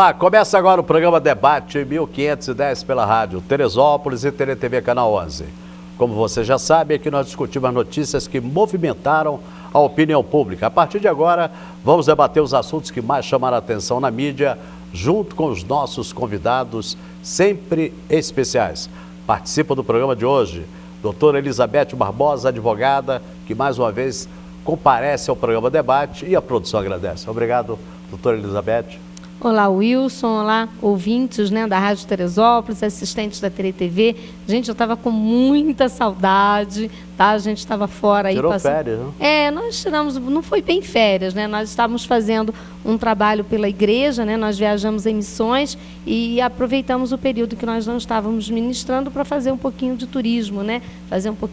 Olá, começa agora o programa Debate 1510 pela rádio Teresópolis e TeleTV Canal 11. Como você já sabe, aqui nós discutimos as notícias que movimentaram a opinião pública. A partir de agora, vamos debater os assuntos que mais chamaram a atenção na mídia, junto com os nossos convidados, sempre especiais. Participa do programa de hoje, doutora Elizabeth Barbosa, advogada, que mais uma vez comparece ao programa Debate e a produção agradece. Obrigado, doutora Elizabeth. Olá, Wilson. Olá, ouvintes, da Rádio Teresópolis, assistentes da TeleTV. Gente, eu estava com muita saudade, tá? A gente estava fora aí. Tirou férias, não? Nós tiramos, não foi bem férias, Nós estávamos fazendo um trabalho pela igreja, Nós viajamos em missões e aproveitamos o período que nós não estávamos ministrando para fazer um pouquinho de turismo,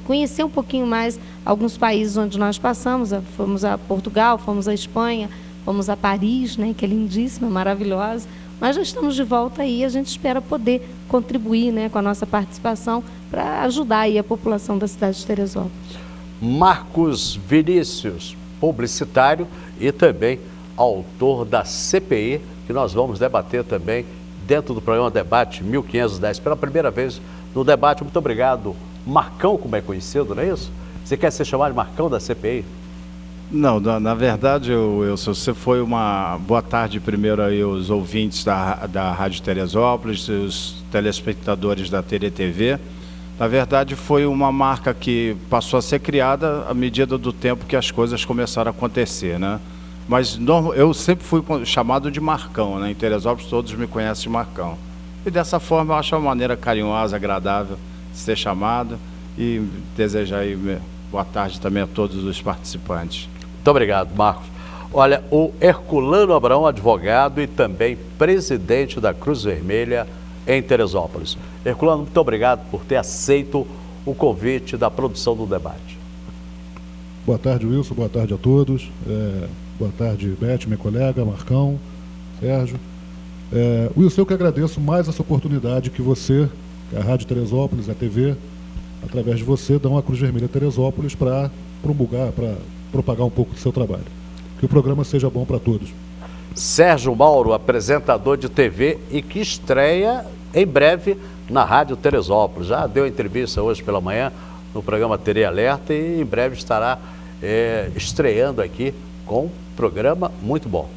conhecer um pouquinho mais alguns países onde nós passamos. Fomos a Portugal, fomos a Espanha, fomos a Paris, que é lindíssima, maravilhosa. Mas já estamos de volta aí, a gente espera poder contribuir, com a nossa participação para ajudar aí a população da cidade de Teresópolis. Marcos Vinícius, publicitário e também autor da CPI, que nós vamos debater também dentro do programa Debate 1510, pela primeira vez no debate. Muito obrigado. Marcão, como é conhecido, não é isso? Você quer ser chamado de Marcão da CPI? Não, na verdade, Wilson, você foi uma boa tarde primeiro aí aos ouvintes da Rádio Teresópolis, os telespectadores da TeleTV. Na verdade, foi uma marca que passou a ser criada à medida do tempo que as coisas começaram a acontecer, Mas eu sempre fui chamado de Marcão, Em Teresópolis todos me conhecem de Marcão. E dessa forma eu acho uma maneira carinhosa, agradável de ser chamado e desejar aí boa tarde também a todos os participantes. Muito obrigado, Marcos. Olha, o Herculano Abraão, advogado e também presidente da Cruz Vermelha em Teresópolis. Herculano, muito obrigado por ter aceito o convite da produção do debate. Boa tarde, Wilson. Boa tarde a todos. Boa tarde, Beth, minha colega, Marcão, Sérgio. Wilson, eu que agradeço mais essa oportunidade que você, a Rádio Teresópolis, a TV, através de você, dão a Cruz Vermelha Teresópolis para promulgar, para propagar um pouco do seu trabalho. Que o programa seja bom para todos. Sérgio Mauro, apresentador de TV e que estreia em breve na Rádio Teresópolis. Já deu entrevista hoje pela manhã no programa TV Alerta e em breve estará estreando aqui com um programa muito bom.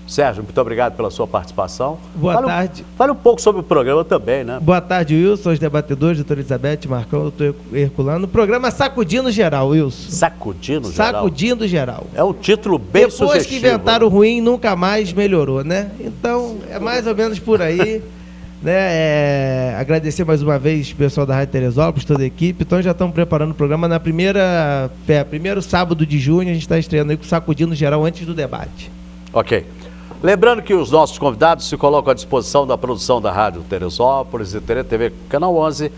Sérgio, muito obrigado pela sua participação. Boa tarde. Fale um pouco sobre o programa também, Boa tarde, Wilson, os debatedores, doutora Elizabeth, Marcão, doutor Herculano. O programa Sacudindo Geral, Wilson. Sacudindo Geral? Sacudindo Geral. É um título bem sugestivo. Depois que inventaram o ruim, nunca mais melhorou, Então, é mais ou menos por aí, agradecer mais uma vez o pessoal da Rádio Teresópolis, toda a equipe. Então, já estamos preparando o programa na primeiro sábado de junho. A gente está estreando aí com o Sacudindo Geral antes do debate. Ok. Lembrando que os nossos convidados se colocam à disposição da produção da Rádio Teresópolis e TeleTV Canal 11,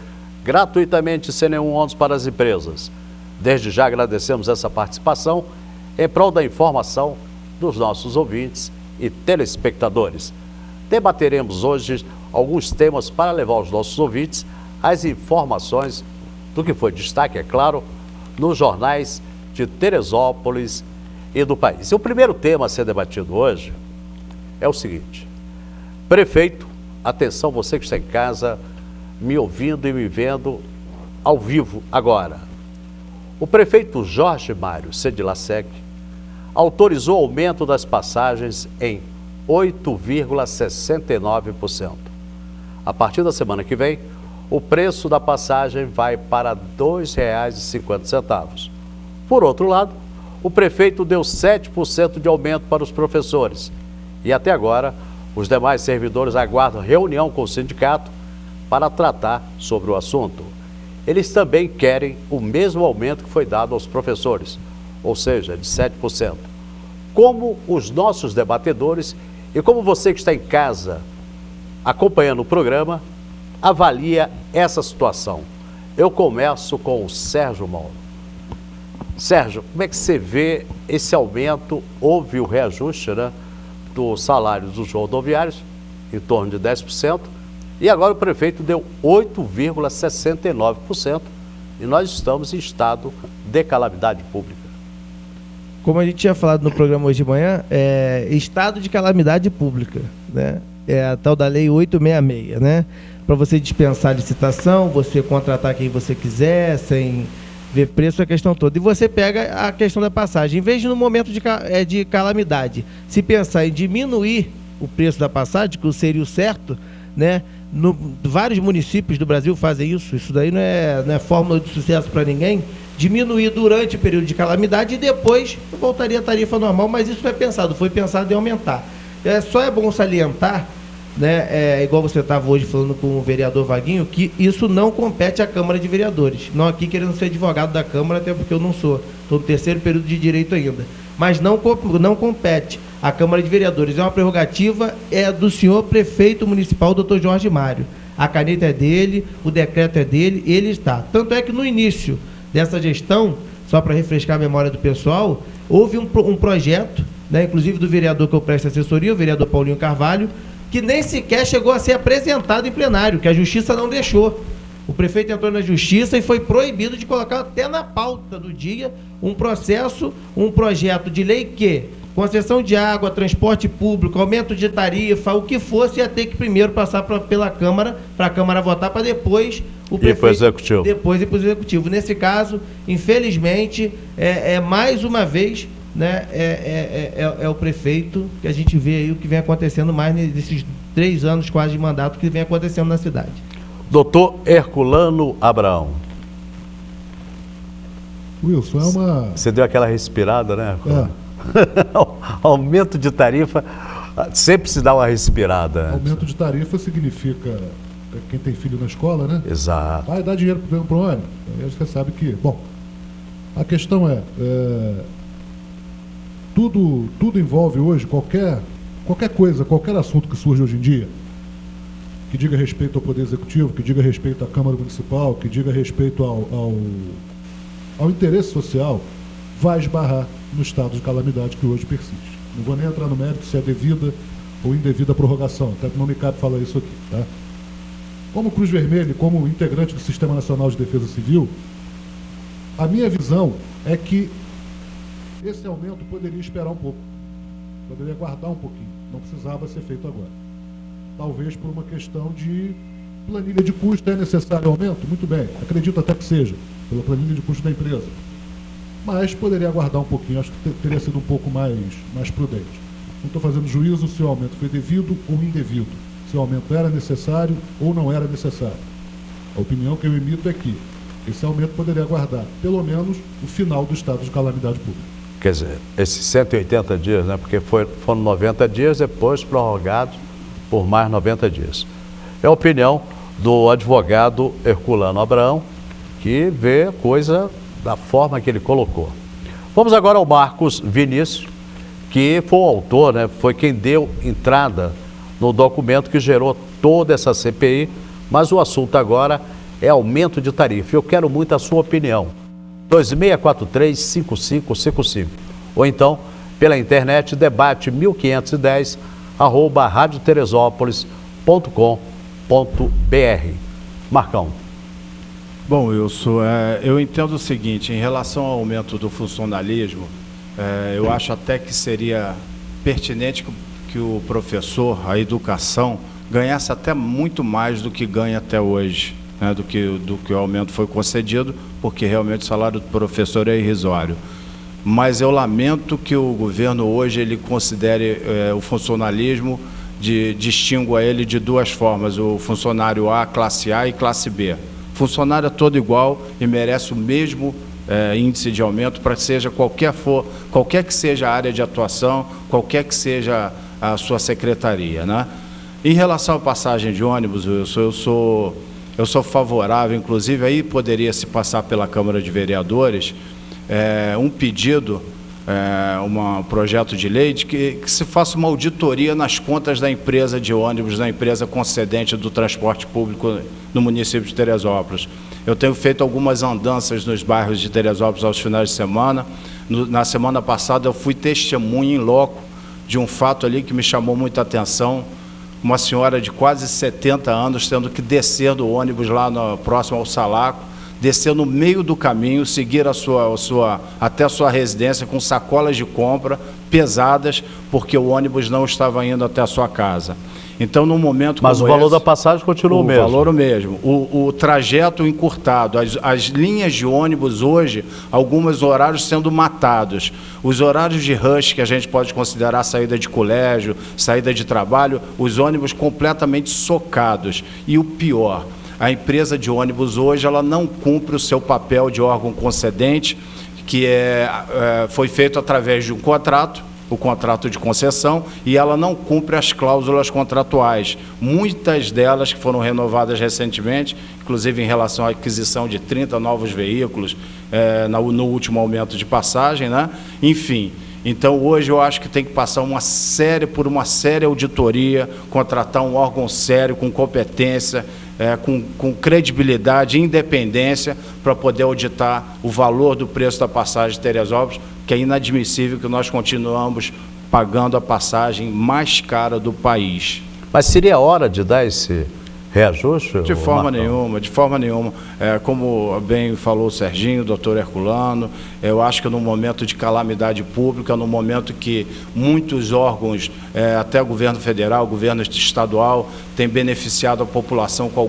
gratuitamente, sem nenhum ônus para as empresas. Desde já agradecemos essa participação em prol da informação dos nossos ouvintes e telespectadores. Debateremos hoje alguns temas para levar aos nossos ouvintes as informações do que foi destaque, é claro, nos jornais de Teresópolis e do país. E o primeiro tema a ser debatido hoje é o seguinte: prefeito, atenção você que está em casa, me ouvindo e me vendo ao vivo agora. O prefeito Jorge Mário Sedilacek autorizou o aumento das passagens em 8,69%. A partir da semana que vem, o preço da passagem vai para R$ 2,50. Por outro lado, o prefeito deu 7% de aumento para os professores. E até agora, os demais servidores aguardam reunião com o sindicato para tratar sobre o assunto. Eles também querem o mesmo aumento que foi dado aos professores, ou seja, de 7%. Como os nossos debatedores e como você que está em casa acompanhando o programa, avalia essa situação? Eu começo com o Sérgio Mauro. Sérgio, como é que você vê esse aumento? Houve o reajuste, do salário dos rodoviários, em torno de 10%, e agora o prefeito deu 8,69%, e nós estamos em estado de calamidade pública. Como a gente tinha falado no programa hoje de manhã, estado de calamidade pública, a tal da Lei 866, né? Para você dispensar a licitação, você contratar quem você quiser, sem ver preço, a questão toda. E você pega a questão da passagem. Em vez de, no momento de calamidade, se pensar em diminuir o preço da passagem, que seria o certo, né? Vários municípios do Brasil fazem isso. Isso daí não é fórmula de sucesso para ninguém. Diminuir durante o período de calamidade e depois voltaria a tarifa normal, mas isso foi pensado em aumentar. Só é bom salientar, né, igual você estava hoje falando com o vereador Vaguinho, que isso não compete à Câmara de Vereadores. Não aqui querendo ser advogado da Câmara, até porque eu não sou. Estou no terceiro período de direito ainda. Mas não compete à Câmara de Vereadores. É uma prerrogativa do senhor prefeito municipal, doutor Jorge Mário. A caneta é dele, o decreto é dele, ele está. Tanto é que no início dessa gestão, só para refrescar a memória do pessoal, houve um projeto, né, inclusive do vereador que eu presto assessoria, o vereador Paulinho Carvalho, que nem sequer chegou a ser apresentado em plenário, que a Justiça não deixou. O prefeito entrou na Justiça e foi proibido de colocar até na pauta do dia um projeto de lei que concessão de água, transporte público, aumento de tarifa, o que fosse, ia ter que primeiro passar pela Câmara, para a Câmara votar, para depois o prefeito... para o Executivo. Depois ir para o Executivo. Nesse caso, infelizmente, mais uma vez, né, é o prefeito que a gente vê aí o que vem acontecendo mais nesses 3 anos quase de mandato que vem acontecendo na cidade. Doutor Herculano Abraão. Wilson, Você deu aquela respirada, né, Herculano? Aumento de tarifa, sempre se dá uma respirada. Aumento de tarifa significa quem tem filho na escola, né? Exato. Vai dar dinheiro para o ônibus. Aí você sabe que... Bom, a questão tudo envolve hoje, qualquer coisa, qualquer assunto que surge hoje em dia, que diga respeito ao Poder Executivo, que diga respeito à Câmara Municipal, que diga respeito ao interesse social, vai esbarrar no estado de calamidade que hoje persiste. Não vou nem entrar no mérito se é devida ou indevida prorrogação, até que não me cabe falar isso aqui. Tá? Como Cruz Vermelha, como integrante do Sistema Nacional de Defesa Civil, a minha visão é que esse aumento poderia esperar um pouco, poderia aguardar um pouquinho, não precisava ser feito agora. Talvez por uma questão de planilha de custo. É necessário aumento? Muito bem, acredito até que seja, pela planilha de custo da empresa. Mas poderia aguardar um pouquinho, acho que teria sido um pouco mais prudente. Não estou fazendo juízo se o aumento foi devido ou indevido, se o aumento era necessário ou não era necessário. A opinião que eu emito é que esse aumento poderia aguardar, pelo menos, o final do estado de calamidade pública. Quer dizer, esses 180 dias, né? Porque foram 90 dias, depois prorrogados por mais 90 dias. É a opinião do advogado Herculano Abraão, que vê a coisa da forma que ele colocou. Vamos agora ao Marcos Vinícius, que foi o autor, né? Foi quem deu entrada no documento que gerou toda essa CPI, mas o assunto agora é aumento de tarifa. Eu quero muito a sua opinião. 2643-5555. Ou então, pela internet, debate 1510@radioteresópolis.com.br. Marcão. Bom, Wilson, eu entendo o seguinte, em relação ao aumento do funcionalismo, eu acho até que seria pertinente que o professor, a educação, ganhasse até muito mais do que ganha até hoje, né, do que o aumento foi concedido, porque realmente o salário do professor é irrisório. Mas eu lamento que o governo hoje ele considere o funcionalismo, distingua ele de 2 formas, o funcionário A, classe A e classe B. O funcionário é todo igual e merece o mesmo índice de aumento para seja qualquer que seja a área de atuação, qualquer que seja a sua secretaria, né? Em relação à passagem de ônibus, eu sou favorável, inclusive aí poderia se passar pela Câmara de Vereadores um pedido, um projeto de lei de que se faça uma auditoria nas contas da empresa de ônibus, da empresa concedente do transporte público no município de Teresópolis. Eu tenho feito algumas andanças nos bairros de Teresópolis aos finais de semana. Na semana passada eu fui testemunha em loco de um fato ali que me chamou muita atenção. Uma senhora de quase 70 anos tendo que descer do ônibus lá próximo ao Salaco, descer no meio do caminho, seguir até a sua residência com sacolas de compra pesadas, porque o ônibus não estava indo até a sua casa. Então, no momento Mas como o valor esse, da passagem continua o mesmo. O valor o mesmo. O trajeto encurtado, as linhas de ônibus hoje, alguns horários sendo matados. Os horários de rush, que a gente pode considerar saída de colégio, saída de trabalho, os ônibus completamente socados. E o pior, a empresa de ônibus hoje, ela não cumpre o seu papel de órgão concedente, que foi feito através de um contrato, o contrato de concessão, e ela não cumpre as cláusulas contratuais. Muitas delas que foram renovadas recentemente, inclusive em relação à aquisição de 30 novos veículos no último aumento de passagem, né? Enfim, então hoje eu acho que tem que passar por uma séria auditoria, contratar um órgão sério, com competência, com credibilidade e independência, para poder auditar o valor do preço da passagem de Teresópolis, que é inadmissível que nós continuamos pagando a passagem mais cara do país. Mas seria hora de dar esse reajuste? De forma nenhuma, de forma nenhuma. Como bem falou o Serginho, o doutor Herculano, eu acho que no momento de calamidade pública, no momento que muitos órgãos, até o governo federal, o governo estadual, tem beneficiado a população com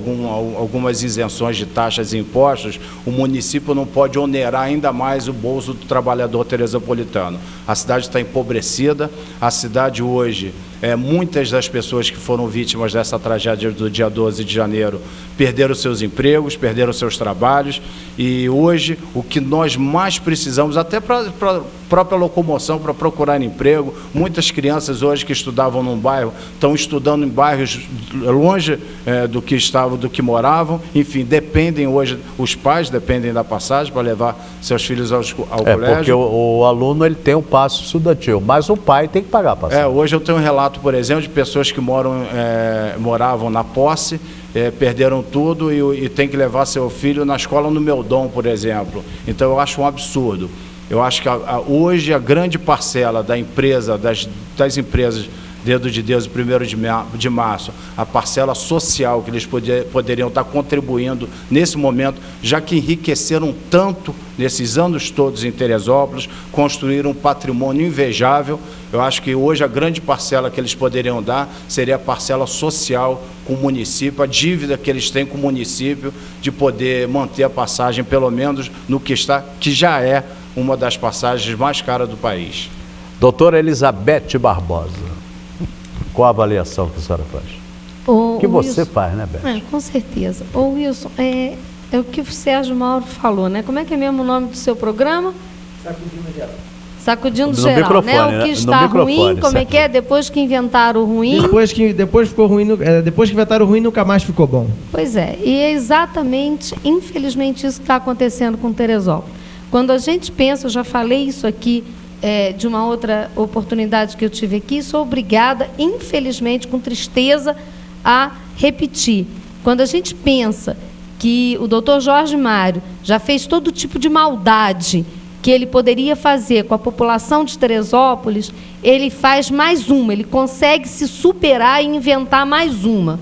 algumas isenções de taxas e impostos, o município não pode onerar ainda mais o bolso do trabalhador teresopolitano. A cidade está empobrecida, a cidade hoje, muitas das pessoas que foram vítimas dessa tragédia do dia 12 de janeiro perderam seus empregos, perderam seus trabalhos, e hoje o que nós mais precisamos, até para a própria locomoção, para procurar emprego, muitas crianças hoje que estudavam num bairro, estão estudando em bairros longe do que moravam, enfim, dependem hoje, os pais dependem da passagem para levar seus filhos ao colégio. Porque o aluno ele tem um passe estudantil, mas o pai tem que pagar a passagem. Hoje eu tenho um relato, por exemplo, de pessoas que moravam na posse, perderam tudo e tem que levar seu filho na escola no Meudon, por exemplo. Então eu acho um absurdo. Eu acho que hoje a grande parcela das empresas Dedo de Deus, 1º de março, a parcela social que eles poderiam estar contribuindo nesse momento, já que enriqueceram tanto nesses anos todos em Teresópolis, construíram um patrimônio invejável. Eu acho que hoje a grande parcela que eles poderiam dar seria a parcela social com o município, a dívida que eles têm com o município de poder manter a passagem, pelo menos no que já é uma das passagens mais caras do país. Doutora Elizabeth Barbosa, qual a avaliação que a senhora faz? Que você faz, né, Beth? Com certeza. Ô, Wilson, é o que o Sérgio Mauro falou, né? Como é que é mesmo o nome do seu programa? Sacudindo geral. Sacudindo geral, né? O que está ruim, como é que é? Depois que inventaram o ruim... Depois ficou ruim, depois que inventaram o ruim, nunca mais ficou bom. Pois é, e é exatamente, infelizmente, isso que está acontecendo com Teresópolis. Quando a gente pensa, eu já falei isso aqui, de uma outra oportunidade que eu tive aqui, sou obrigada, infelizmente, com tristeza, a repetir. Quando a gente pensa que o doutor Jorge Mário já fez todo tipo de maldade que ele poderia fazer com a população de Teresópolis, ele faz mais uma, ele consegue se superar e inventar mais uma.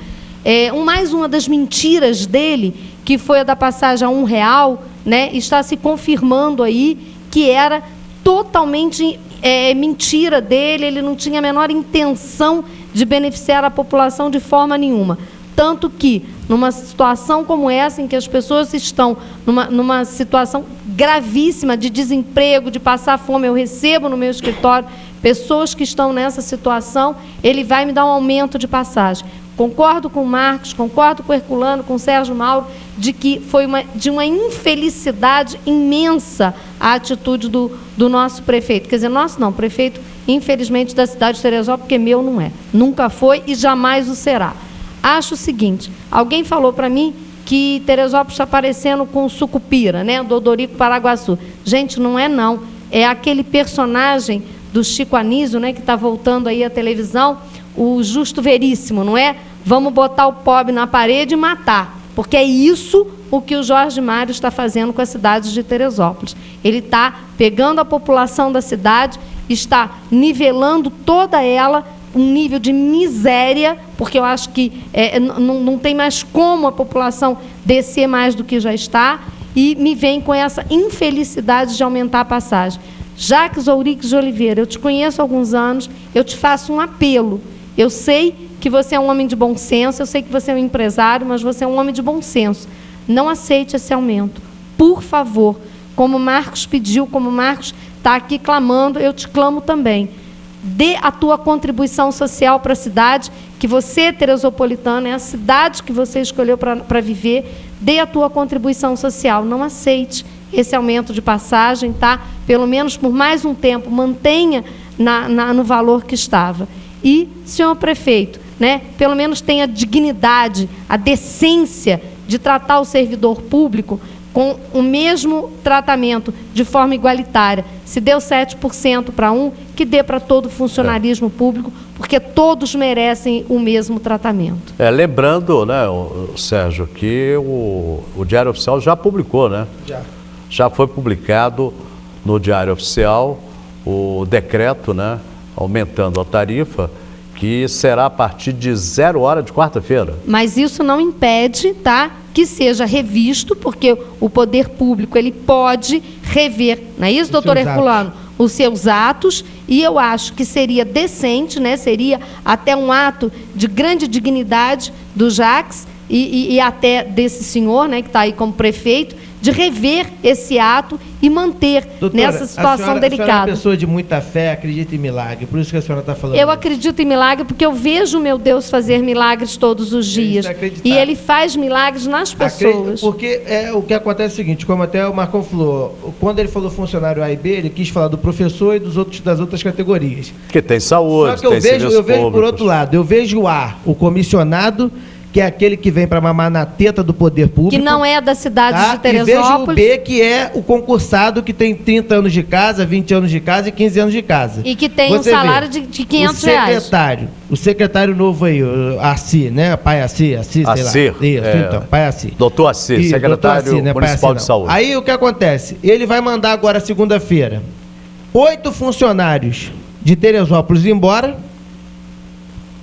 Mais uma das mentiras dele, que foi a da passagem a R$1, né, está se confirmando aí que era totalmente mentira dele, ele não tinha a menor intenção de beneficiar a população de forma nenhuma. Tanto que, numa situação como essa, em que as pessoas estão numa situação gravíssima de desemprego, de passar fome, eu recebo no meu escritório pessoas que estão nessa situação, ele vai me dar um aumento de passagem. Concordo com o Marcos, concordo com o Herculano, com o Sérgio Mauro, de que foi de uma infelicidade imensa a atitude do nosso prefeito. Quer dizer, nosso não, prefeito, infelizmente, da cidade de Teresópolis, porque meu não é. Nunca foi e jamais o será. Acho o seguinte, alguém falou para mim que Teresópolis está parecendo com o Sucupira, né? Do Odorico Paraguaçu. Gente, não é não. É aquele personagem do Chico Anísio, né, que está voltando aí à televisão, o Justo Veríssimo, não é? Vamos botar o pobre na parede e matar, porque é isso o que o Jorge Mário está fazendo com a cidade de Teresópolis. Ele está pegando a população da cidade, está nivelando toda ela, um nível de miséria, porque eu acho que não tem mais como a população descer mais do que já está, e me vem com essa infelicidade de aumentar a passagem. Jacques Ourix de Oliveira, eu te conheço há alguns anos, eu te faço um apelo. Eu sei que você é um homem de bom senso, eu sei que você é um empresário, mas você é um homem de bom senso. Não aceite esse aumento. Por favor, como o Marcos pediu, como o Marcos está aqui clamando, eu te clamo também. Dê a tua contribuição social para a cidade, que você, teresopolitano, é a cidade que você escolheu para viver. Dê a tua contribuição social. Não aceite esse aumento de passagem, tá? Pelo menos por mais um tempo, mantenha no valor que estava. E, senhor prefeito, né, pelo menos tenha a dignidade, a decência de tratar o servidor público com o mesmo tratamento, de forma igualitária. Se deu 7% para um, que dê para todo o funcionarismo público, porque todos merecem o mesmo tratamento. Lembrando, né, Sérgio, que o Diário Oficial já publicou, né? Já foi publicado no Diário Oficial o decreto, né, aumentando a tarifa, que será a partir de 0h de quarta-feira. Mas isso não impede, tá, que seja revisto, porque o poder público ele pode rever, não é isso, doutor Herculano? Os seus atos, e eu acho que seria decente, né, seria até um ato de grande dignidade do Jacques e até desse senhor, né, que está aí como prefeito, de rever esse ato e manter, doutora, nessa situação delicada. A senhora é uma pessoa de muita fé, acredita em milagre, por isso que a senhora está falando. Eu acredito em milagre porque eu vejo o meu Deus fazer milagres todos os dias. E Ele faz milagres nas pessoas. Porque o que acontece é o seguinte, como até o Marcão falou, quando ele falou funcionário A e B, ele quis falar do professor e das outras categorias. Que tem saúde, só que eu vejo por outro lado, eu vejo o A, o comissionado, que é aquele que vem para mamar na teta do poder público. Que não é da cidade de Teresópolis. E vejo o B, que é o concursado que tem 30 anos de casa, 20 anos de casa e 15 anos de casa. E que tem um salário de 500 reais. O secretário novo aí, o Assi, né? Pai Assi, sei lá. Isso, então, Pai Assi. Doutor Assi, secretário Assi, né? Municipal de Saúde. Aí o que acontece? Ele vai mandar agora, segunda-feira, 8 funcionários de Teresópolis embora,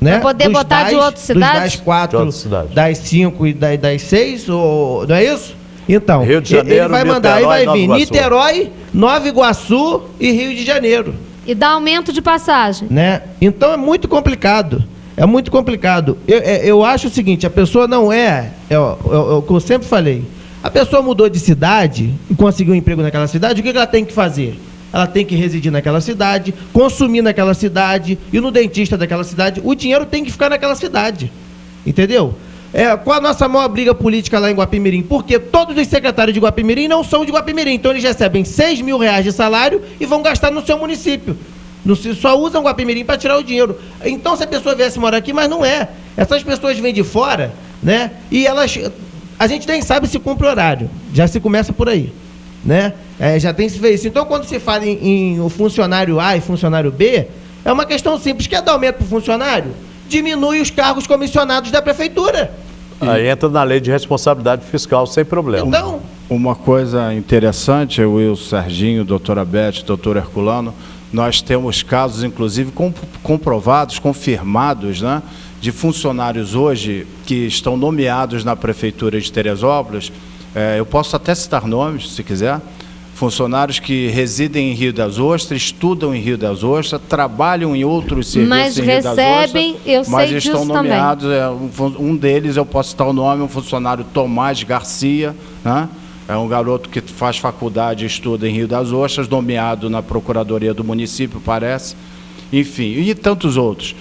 né? Para poder botar de outras cidades? Das 4, das 5 e das 6, não é isso? Então, Rio de Janeiro, ele vai mandar, aí vai vir Niterói, Nova Iguaçu e Rio de Janeiro. E dá aumento de passagem. Né? Então é muito complicado. É muito complicado. Eu acho o seguinte, a pessoa não é o que eu sempre falei, a pessoa mudou de cidade e conseguiu um emprego naquela cidade, o que ela tem que fazer? Ela tem que residir naquela cidade, consumir naquela cidade, ir no dentista daquela cidade. O dinheiro tem que ficar naquela cidade. Entendeu? Qual a nossa maior briga política lá em Guapimirim? Porque todos os secretários de Guapimirim não são de Guapimirim. Então eles recebem 6 mil reais de salário e vão gastar no seu município. Só usam Guapimirim para tirar o dinheiro. Então se a pessoa viesse morar aqui, mas não é. Essas pessoas vêm de fora, né? E a gente nem sabe se cumpre o horário. Já se começa por aí. Né? Já tem se ver isso. Então, quando se fala em o funcionário A e funcionário B, é uma questão simples. Quer dar aumento para o funcionário? Diminui os cargos comissionados da prefeitura. Aí entra na lei de responsabilidade fiscal sem problema. Então, uma coisa interessante, o Serginho, doutora Beth, doutor Herculano, nós temos casos, inclusive, comprovados, confirmados, né, de funcionários hoje que estão nomeados na prefeitura de Teresópolis. Eu posso até citar nomes, se quiser. Funcionários que residem em Rio das Ostras, estudam em Rio das Ostras, trabalham em outros serviços em Rio das Ostras, mas estão nomeados. Um deles, eu posso citar o nome, um funcionário Tomás Garcia, né? É um garoto que faz faculdade e estuda em Rio das Ostras, nomeado na Procuradoria do município, parece. Enfim, e tantos outros.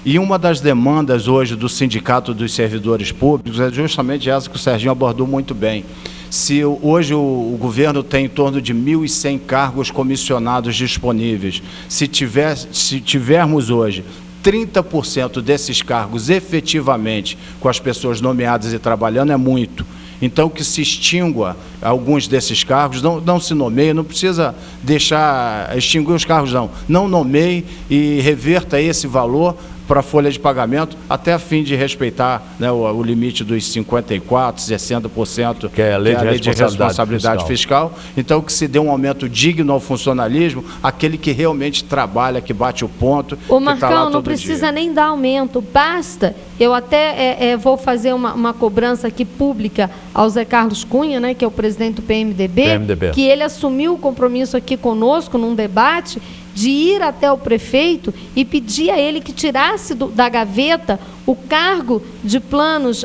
E uma das demandas hoje do Sindicato dos Servidores Públicos é justamente essa que o Serginho abordou muito bem. Se hoje o governo tem em torno de 1.100 cargos comissionados disponíveis, se tivermos hoje 30% desses cargos efetivamente com as pessoas nomeadas e trabalhando, é muito. Então, que se extingua alguns desses cargos, não se nomeie, não precisa deixar extinguir os cargos, não nomeie e reverta esse valor para a folha de pagamento, até a fim de respeitar, né, o limite dos 54%, 60%, que é a lei de responsabilidade fiscal. Então, que se dê um aumento digno ao funcionalismo, aquele que realmente trabalha, que bate o ponto. O Marcão, não precisa nem dar aumento, basta. Eu até vou fazer uma cobrança aqui pública ao Zé Carlos Cunha, né, que é o presidente do PMDB, que ele assumiu o compromisso aqui conosco num debate de ir até o prefeito e pedir a ele que tirasse da gaveta o cargo de planos,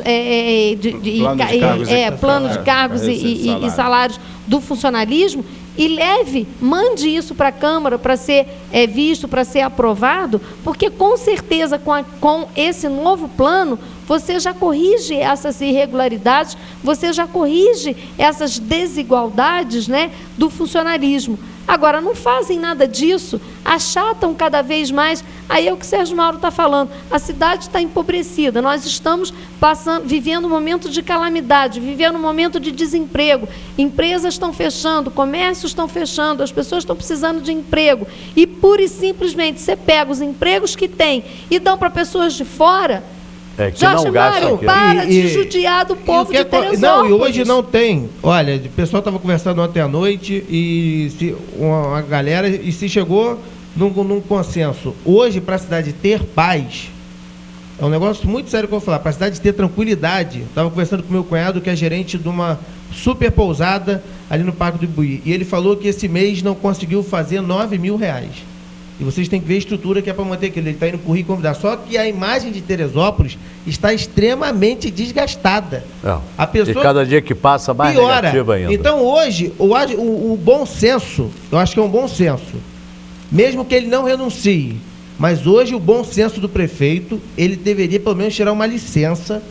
plano de cargos e salários do funcionalismo, e mande isso para a Câmara para ser visto, para ser aprovado, porque com certeza com esse novo plano você já corrige essas irregularidades, você já corrige essas desigualdades, né, do funcionalismo. Agora, não fazem nada disso, achatam cada vez mais. Aí é o que o Sérgio Mauro está falando, a cidade está empobrecida, nós estamos vivendo um momento de calamidade, vivendo um momento de desemprego, empresas estão fechando, comércios estão fechando, as pessoas estão precisando de emprego, e pura e simplesmente você pega os empregos que tem e dão para pessoas de fora. Jorge Mário, para de judiar do povo de Teresópolis. Não, e hoje não tem. Olha, o pessoal estava conversando ontem à noite e uma galera e se chegou num consenso. Hoje, para a cidade ter paz, é um negócio muito sério que eu vou falar, para a cidade ter tranquilidade. Estava conversando com meu cunhado, que é gerente de uma super pousada ali no Parque do Ibuí, e ele falou que esse mês não conseguiu fazer R$9 mil. E vocês têm que ver a estrutura que é para manter aquilo. Ele está indo para o Rio convidar. Só que a imagem de Teresópolis está extremamente desgastada. A pessoa, e cada dia que passa, mais piora. Negativa ainda. Então, hoje, o bom senso, eu acho que é um bom senso, mesmo que ele não renuncie, mas hoje o bom senso do prefeito, ele deveria pelo menos tirar uma licença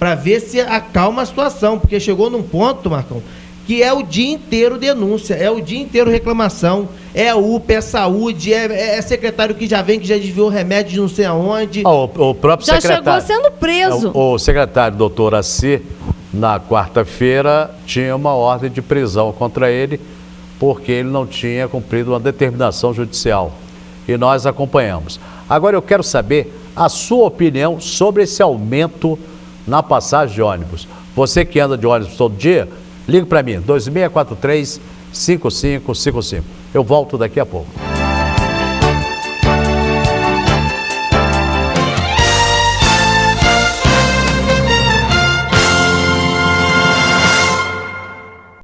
para ver se acalma a situação, porque chegou num ponto, Marcão, que é o dia inteiro denúncia, é o dia inteiro reclamação, é UPA, é saúde, é secretário que já vem, que já desviou remédio de não sei aonde. O próprio já secretário. Já chegou sendo preso. O secretário, doutor Assi, na quarta-feira, tinha uma ordem de prisão contra ele, porque ele não tinha cumprido uma determinação judicial. E nós acompanhamos. Agora eu quero saber a sua opinião sobre esse aumento na passagem de ônibus. Você que anda de ônibus todo dia, ligue para mim, 2643-5555. Eu volto daqui a pouco.